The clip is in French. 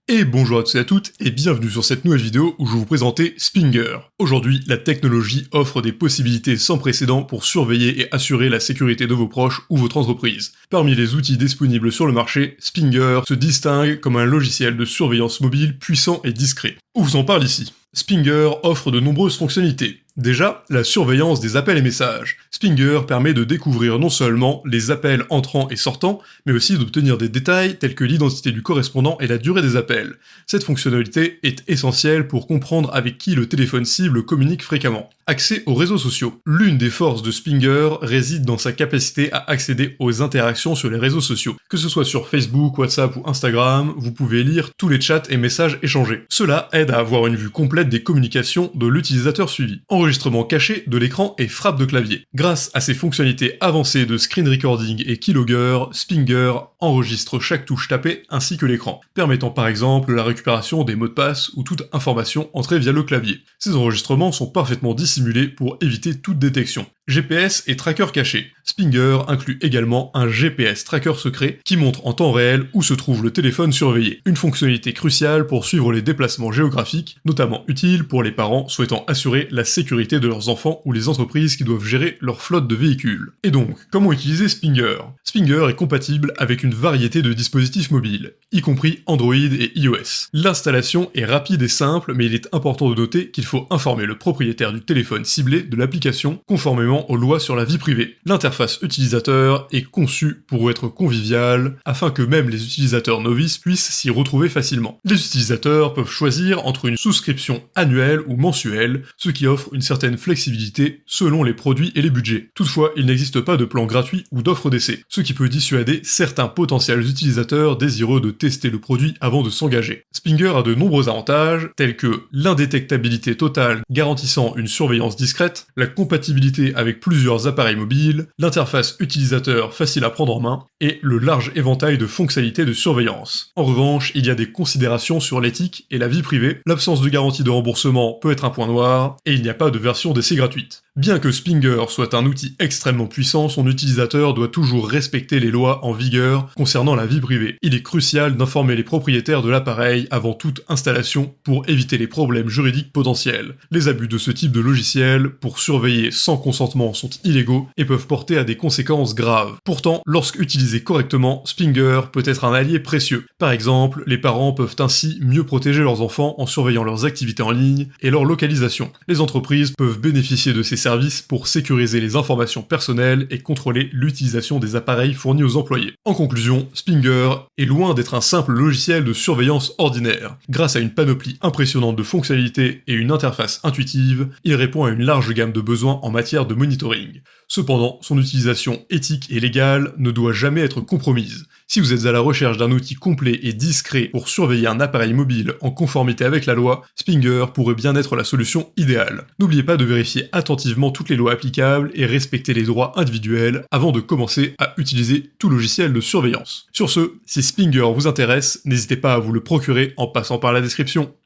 Et bonjour à tous et à toutes, et bienvenue sur cette nouvelle vidéo où je vais vous présenter Spinger. Aujourd'hui, la technologie offre des possibilités sans précédent pour surveiller et assurer la sécurité de vos proches ou votre entreprise. Parmi les outils disponibles sur le marché, Spinger se distingue comme un logiciel de surveillance mobile puissant et discret. On vous en parle ici. Spinger offre de nombreuses fonctionnalités. Déjà, la surveillance des appels et messages. Spinger permet de découvrir non seulement les appels entrants et sortants, mais aussi d'obtenir des détails tels que l'identité du correspondant et la durée des appels. Cette fonctionnalité est essentielle pour comprendre avec qui le téléphone cible communique fréquemment. Accès aux réseaux sociaux. L'une des forces de Spinger réside dans sa capacité à accéder aux interactions sur les réseaux sociaux. Que ce soit sur Facebook, WhatsApp ou Instagram, vous pouvez lire tous les chats et messages échangés. Cela aide à avoir une vue complète des communications de l'utilisateur suivi. Enregistrement caché de l'écran et frappe de clavier. Grâce à ses fonctionnalités avancées de screen recording et keylogger, Spinger enregistre chaque touche tapée ainsi que l'écran, permettant par exemple la récupération des mots de passe ou toute information entrée via le clavier. Ces enregistrements sont parfaitement dissimulés pour éviter toute détection. GPS et tracker caché. Spinger inclut également un GPS tracker secret qui montre en temps réel où se trouve le téléphone surveillé. Une fonctionnalité cruciale pour suivre les déplacements géographiques, notamment utile pour les parents souhaitant assurer la sécurité de leurs enfants ou les entreprises qui doivent gérer leur flotte de véhicules. Et donc, comment utiliser Spinger ? Spinger est compatible avec une variété de dispositifs mobiles, y compris Android et iOS. L'installation est rapide et simple, mais il est important de noter qu'il faut informer le propriétaire du téléphone ciblé de l'application conformément aux lois sur la vie privée. L'interface utilisateur est conçue pour être conviviale, afin que même les utilisateurs novices puissent s'y retrouver facilement. Les utilisateurs peuvent choisir entre une souscription annuelle ou mensuelle, ce qui offre une certaine flexibilité selon les produits et les budgets. Toutefois, il n'existe pas de plan gratuit ou d'offre d'essai, ce qui peut dissuader certains potentiels utilisateurs désireux de tester le produit avant de s'engager. Spinger a de nombreux avantages, tels que l'indétectabilité totale garantissant une surveillance discrète, la compatibilité avec plusieurs appareils mobiles, l'interface utilisateur facile à prendre en main, et le large éventail de fonctionnalités de surveillance. En revanche, il y a des considérations sur l'éthique et la vie privée, l'absence de garantie de remboursement peut être un point noir, et il n'y a pas de version d'essai gratuite. Bien que Spinger soit un outil extrêmement puissant, son utilisateur doit toujours respecter les lois en vigueur concernant la vie privée. Il est crucial d'informer les propriétaires de l'appareil avant toute installation pour éviter les problèmes juridiques potentiels. Les abus de ce type de logiciel pour surveiller sans consentement sont illégaux et peuvent porter à des conséquences graves. Pourtant, lorsque utilisé correctement, Spinger peut être un allié précieux. Par exemple, les parents peuvent ainsi mieux protéger leurs enfants en surveillant leurs activités en ligne et leur localisation. Les entreprises peuvent bénéficier de ces services pour sécuriser les informations personnelles et contrôler l'utilisation des appareils fournis aux employés. En conclusion, Spinger est loin d'être un simple logiciel de surveillance ordinaire. Grâce à une panoplie impressionnante de fonctionnalités et une interface intuitive, il répond à une large gamme de besoins en matière de monitoring. Cependant, son utilisation éthique et légale ne doit jamais être compromise. Si vous êtes à la recherche d'un outil complet et discret pour surveiller un appareil mobile en conformité avec la loi, Spinger pourrait bien être la solution idéale. N'oubliez pas de vérifier attentivement toutes les lois applicables et respecter les droits individuels avant de commencer à utiliser tout logiciel de surveillance. Sur ce, si Spinger vous intéresse, n'hésitez pas à vous le procurer en passant par la description.